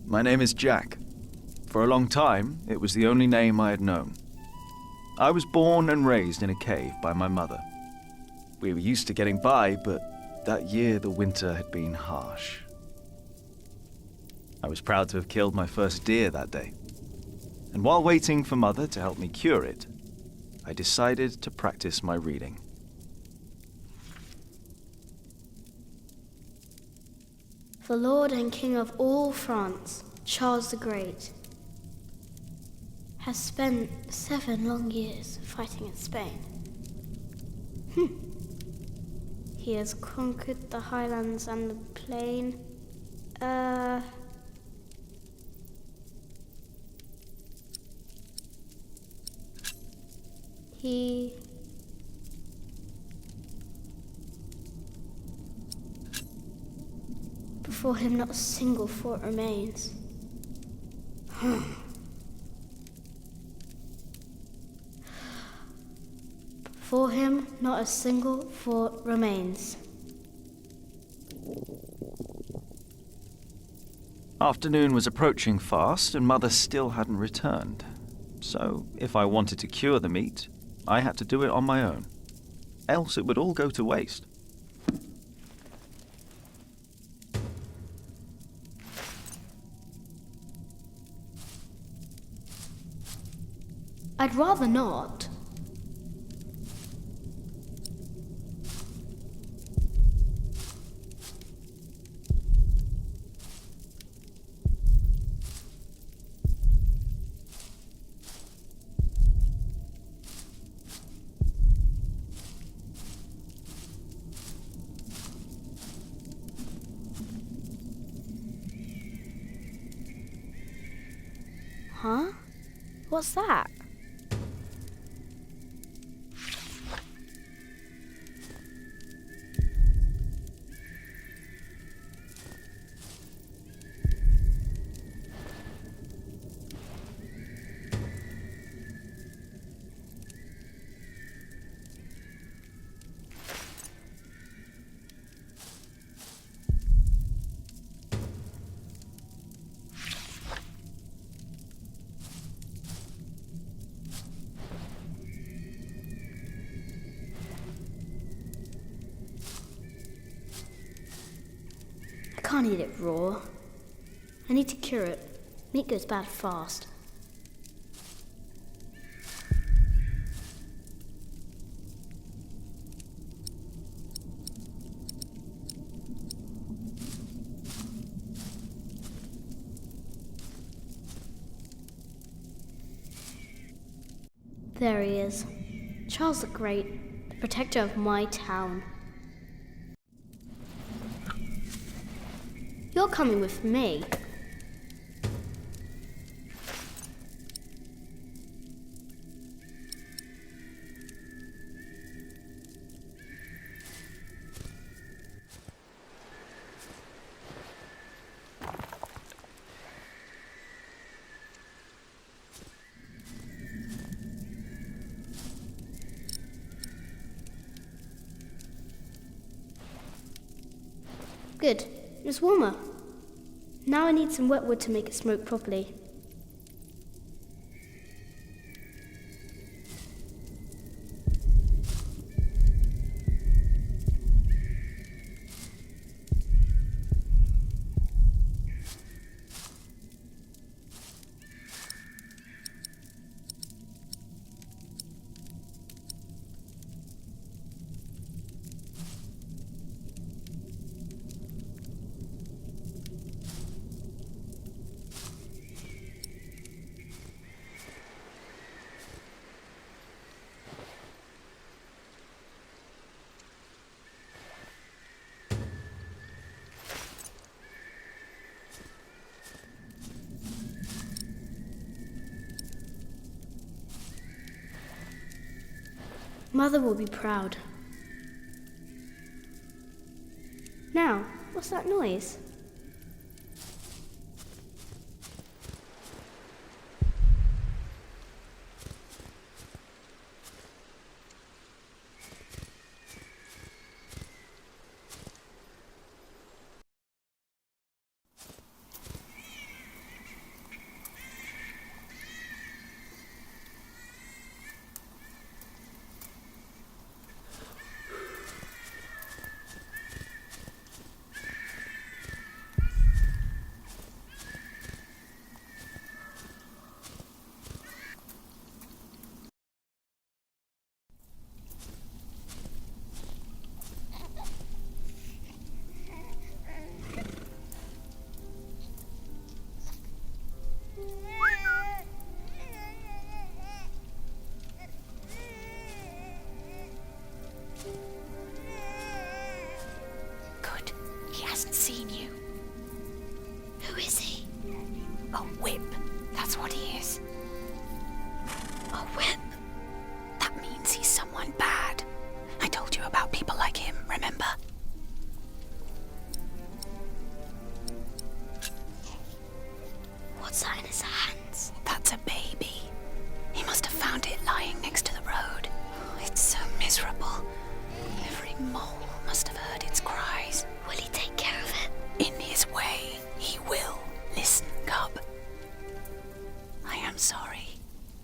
My name is Jack. For a long time, it was the only name I had known. I was born and raised in a cave by my mother. We were used to getting by, but that year the winter had been harsh. I was proud to have killed my first deer that day. And while waiting for Mother to help me cure it, I decided to practice my reading. The Lord and King of all France, Charles the Great, has spent 7 long years fighting in Spain. He has conquered the highlands and the plain. Before him not a single fort remains. Before him not a single fort remains. Afternoon was approaching fast, and Mother still hadn't returned. So, if I wanted to cure the meat, I had to do it on my own. Else it would all go to waste. I'd rather not. Huh? What's that? I can't eat it raw. I need to cure it. Meat goes bad fast. There he is. Charles the Great, the protector of my town. You're coming with me. Good. It's warmer. Now I need some wet wood to make it smoke properly. Mother will be proud. Now, what's that noise?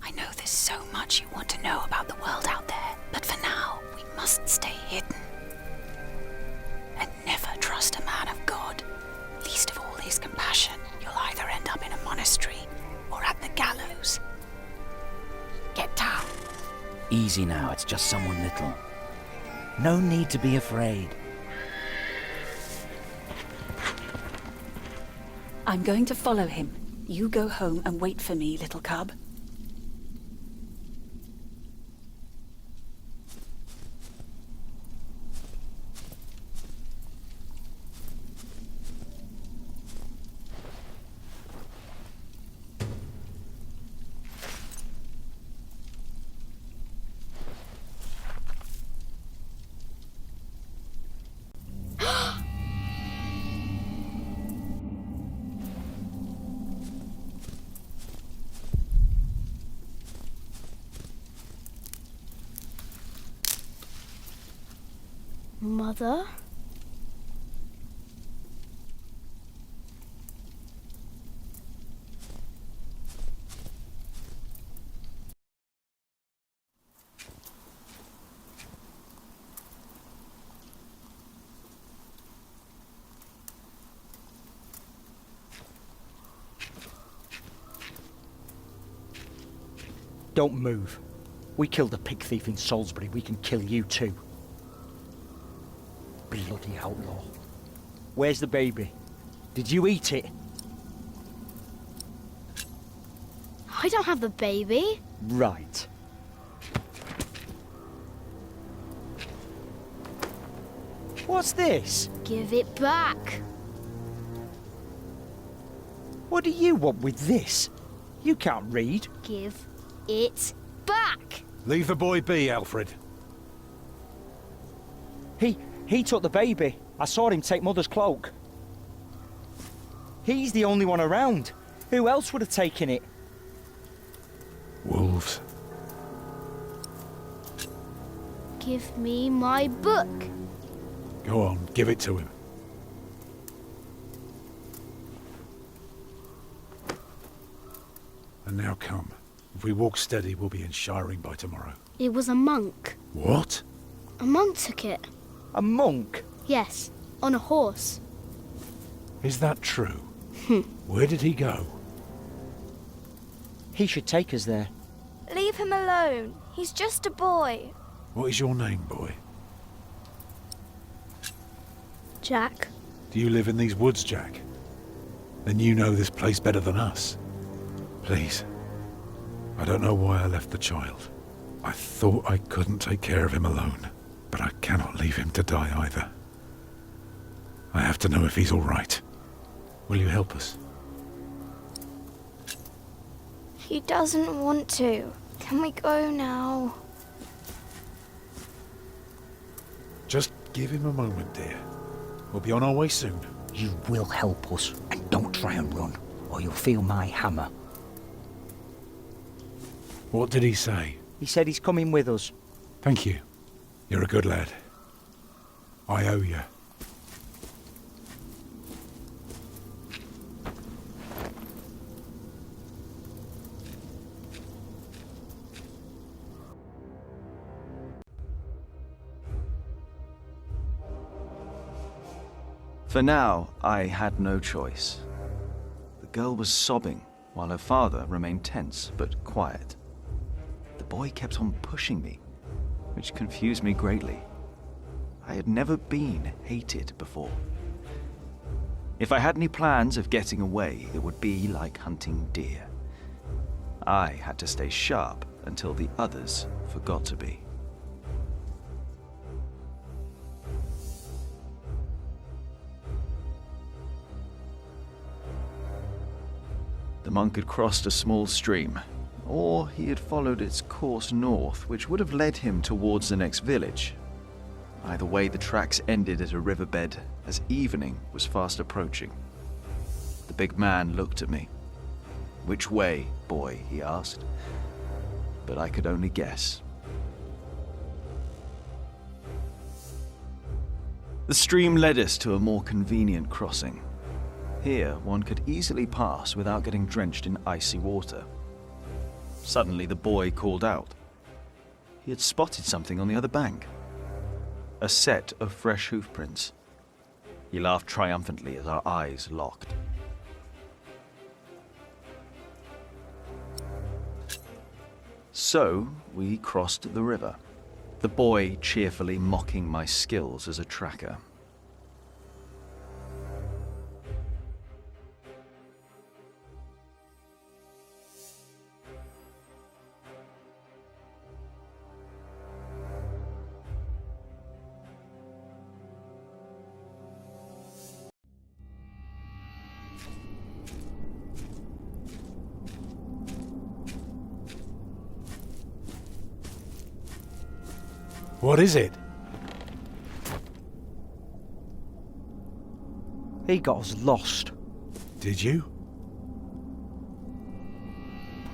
I know there's so much you want to know about the world out there, but for now, we must stay hidden. And never trust a man of God. Least of all his compassion, you'll either end up in a monastery or at the gallows. Get down. Easy now, it's just someone little. No need to be afraid. I'm going to follow him. You go home and wait for me, little cub. Mother? Don't move. We killed a pig thief in Salisbury, we can kill you too. Bloody outlaw. Where's the baby? Did you eat it? I don't have the baby. Right. What's this? Give it back. What do you want with this? You can't read. Give it back. Leave the boy be, Alfred. He took the baby. I saw him take Mother's cloak. He's the only one around. Who else would have taken it? Wolves. Give me my book. Go on, give it to him. And now come. If we walk steady, we'll be in Shiring by tomorrow. It was a monk. What? A monk took it. A monk? Yes, on a horse. Is that true? Where did he go? He should take us there. Leave him alone. He's just a boy. What is your name, boy? Jack. Do you live in these woods, Jack? Then you know this place better than us. Please. I don't know why I left the child. I thought I couldn't take care of him alone, but I cannot leave him to die either. I have to know if he's all right. Will you help us? He doesn't want to. Can we go now? Just give him a moment, dear. We'll be on our way soon. You will help us, and don't try and run, or you'll feel my hammer. What did he say? He said he's coming with us. Thank you. You're a good lad. I owe you. For now, I had no choice. The girl was sobbing, while her father remained tense but quiet. The boy kept on pushing me, which confused me greatly. I had never been hated before. If I had any plans of getting away, it would be like hunting deer. I had to stay sharp until the others forgot to be. The monk had crossed a small stream, or he had followed its course north, which would have led him towards the next village. Either way, the tracks ended at a riverbed as evening was fast approaching. The big man looked at me. "Which way, boy?" he asked. But I could only guess. The stream led us to a more convenient crossing. Here, one could easily pass without getting drenched in icy water. Suddenly, the boy called out. He had spotted something on the other bank. A set of fresh hoof prints. He laughed triumphantly as our eyes locked. So, we crossed the river, the boy cheerfully mocking my skills as a tracker. What is it? He got us lost. Did you?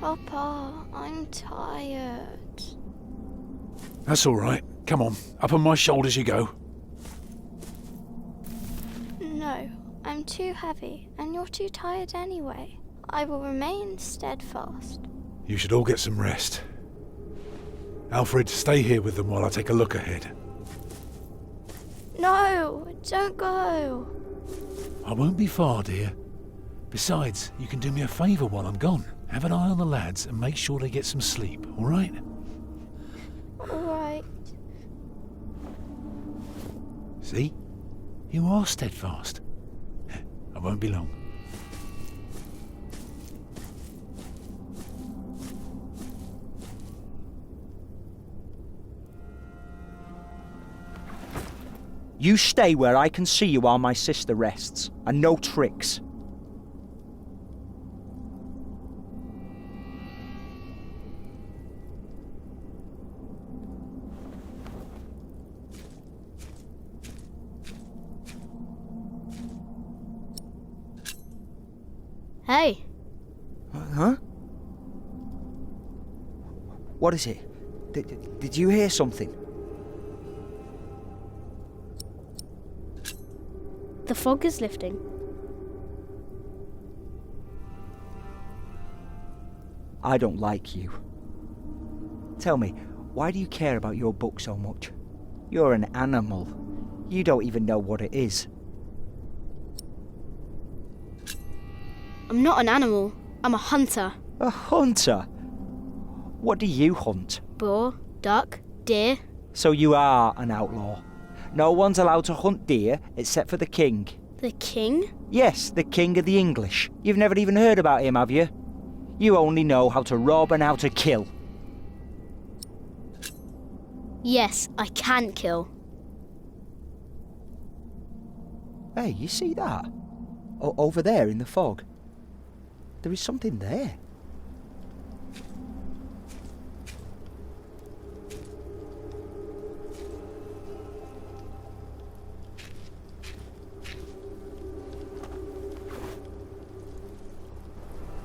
Papa, I'm tired. That's all right. Come on, up on my shoulders you go. No, I'm too heavy, and you're too tired anyway. I will remain steadfast. You should all get some rest. Alfred, stay here with them while I take a look ahead. No, don't go. I won't be far, dear. Besides, you can do me a favour while I'm gone. Have an eye on the lads and make sure they get some sleep, all right? All right. See? You are steadfast. I won't be long. You stay where I can see you while my sister rests, and no tricks. Hey, Huh? What is it? Did you hear something? the fog is lifting. I don't like you. Tell me, why do you care about your book so much? You're an animal. You don't even know what it is. I'm not an animal. I'm a hunter. A hunter? What do you hunt? Boar, duck, deer. So you are an outlaw. No one's allowed to hunt deer except for the king. The king? Yes, the king of the English. You've never even heard about him, have you? You only know how to rob and how to kill. Yes, I can kill. Hey, you see that? Over there in the fog. There is something there.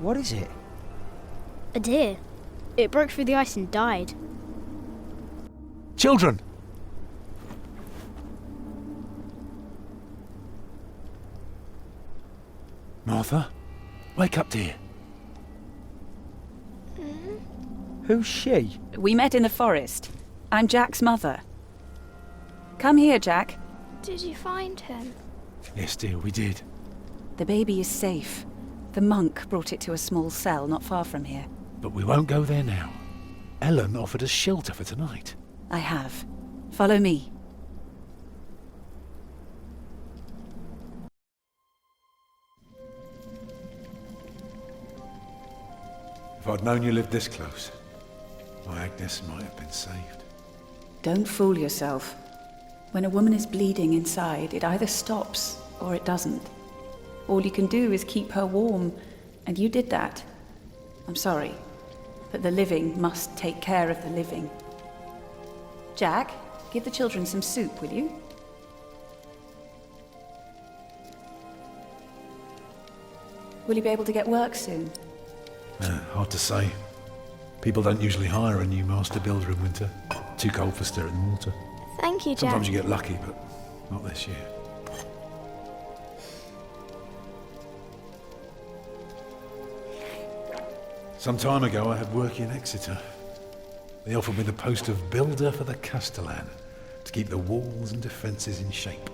What is it? A deer. It broke through the ice and died. Children! Martha, wake up, dear. Who's she? We met in the forest. I'm Jack's mother. Come here, Jack. Did you find him? Yes, dear, we did. The baby is safe. The monk brought it to a small cell not far from here. But we won't go there now. Ellen offered us shelter for tonight. I have. Follow me. If I'd known you lived this close, my Agnes might have been saved. Don't fool yourself. When a woman is bleeding inside, it either stops or it doesn't. All you can do is keep her warm, and you did that. I'm sorry, but the living must take care of the living. Jack, give the children some soup, will you? Will you be able to get work soon? Hard to say. People don't usually hire a new master builder in winter. Too cold for stirring water. Thank you, Jack. Sometimes you get lucky, but not this year. Some time ago I had work in Exeter. They offered me the post of builder for the Castellan, to keep the walls and defences in shape.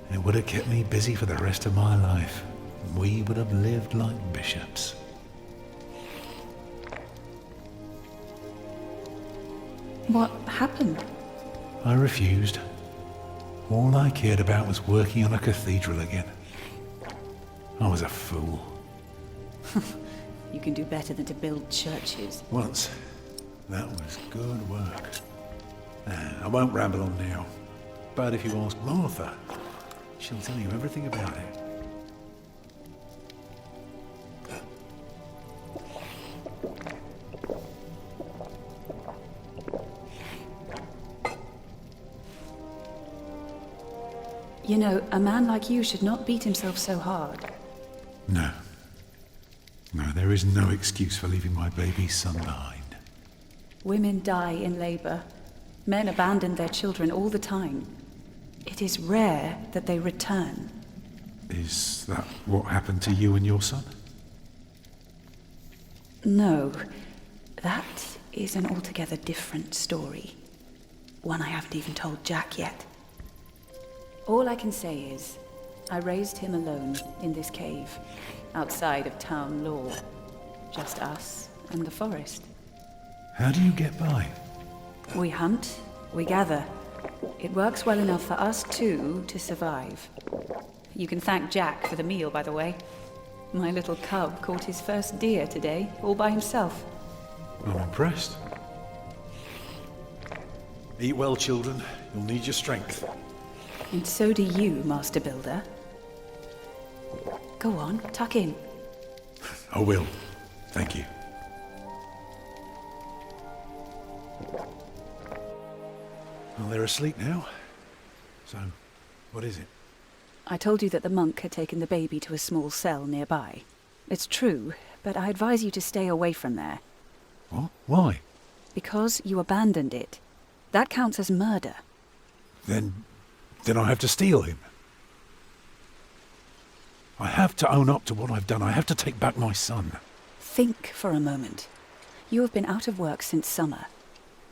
And it would have kept me busy for the rest of my life. And we would have lived like bishops. What happened? I refused. All I cared about was working on a cathedral again. I was a fool. You can do better than to build churches. Once. That was good work. I won't ramble on now. But if you ask Martha, she'll tell you everything about it. You know, a man like you should not beat himself so hard. No. No, there is no excuse for leaving my baby son behind. Women die in labor. Men abandon their children all the time. It is rare that they return. Is that what happened to you and your son? No, that is an altogether different story. One I haven't even told Jack yet. All I can say is, I raised him alone in this cave, outside of town law. Just us and the forest. How do you get by? We hunt, we gather. It works well enough for us two to survive. You can thank Jack for the meal, by the way. My little cub caught his first deer today, all by himself. I'm impressed. Eat well, children. You'll need your strength. And so do you, Master Builder. Go on, tuck in. I will. Thank you. Well, they're asleep now. So, what is it? I told you that the monk had taken the baby to a small cell nearby. It's true, but I advise you to stay away from there. What? Why? Because you abandoned it. That counts as murder. Then I have to steal him. I have to own up to what I've done. I have to take back my son. Think for a moment. You have been out of work since summer.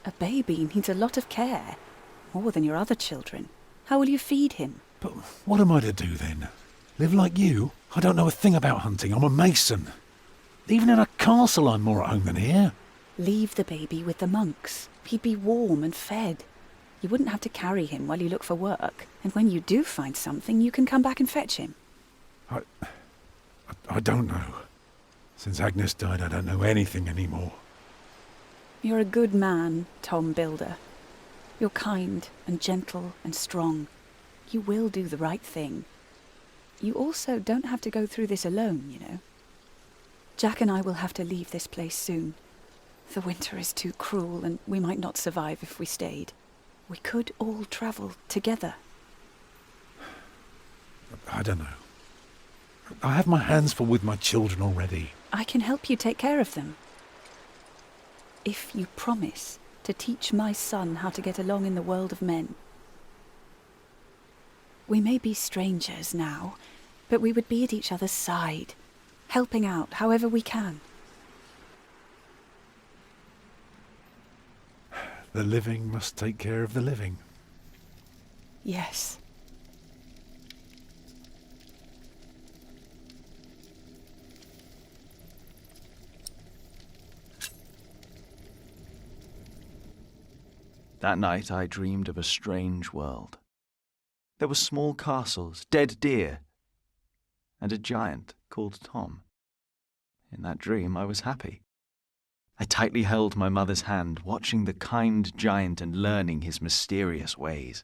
A baby needs a lot of care. More than your other children. How will you feed him? But what am I to do then? Live like you? I don't know a thing about hunting. I'm a mason. Even in a castle I'm more at home than here. Leave the baby with the monks. He'd be warm and fed. You wouldn't have to carry him while you look for work. And when you do find something, you can come back and fetch him. I don't know. Since Agnes died, I don't know anything anymore. You're a good man, Tom Builder. You're kind and gentle and strong. You will do the right thing. You also don't have to go through this alone, you know. Jack and I will have to leave this place soon. The winter is too cruel and we might not survive if we stayed. We could all travel together. I don't know. I have my hands full with my children already. I can help you take care of them. If you promise to teach my son how to get along in the world of men. We may be strangers now, but we would be at each other's side, helping out however we can. The living must take care of the living. Yes. That night I dreamed of a strange world. There were small castles, dead deer, and a giant called Tom. In that dream I was happy. I tightly held my mother's hand, watching the kind giant and learning his mysterious ways.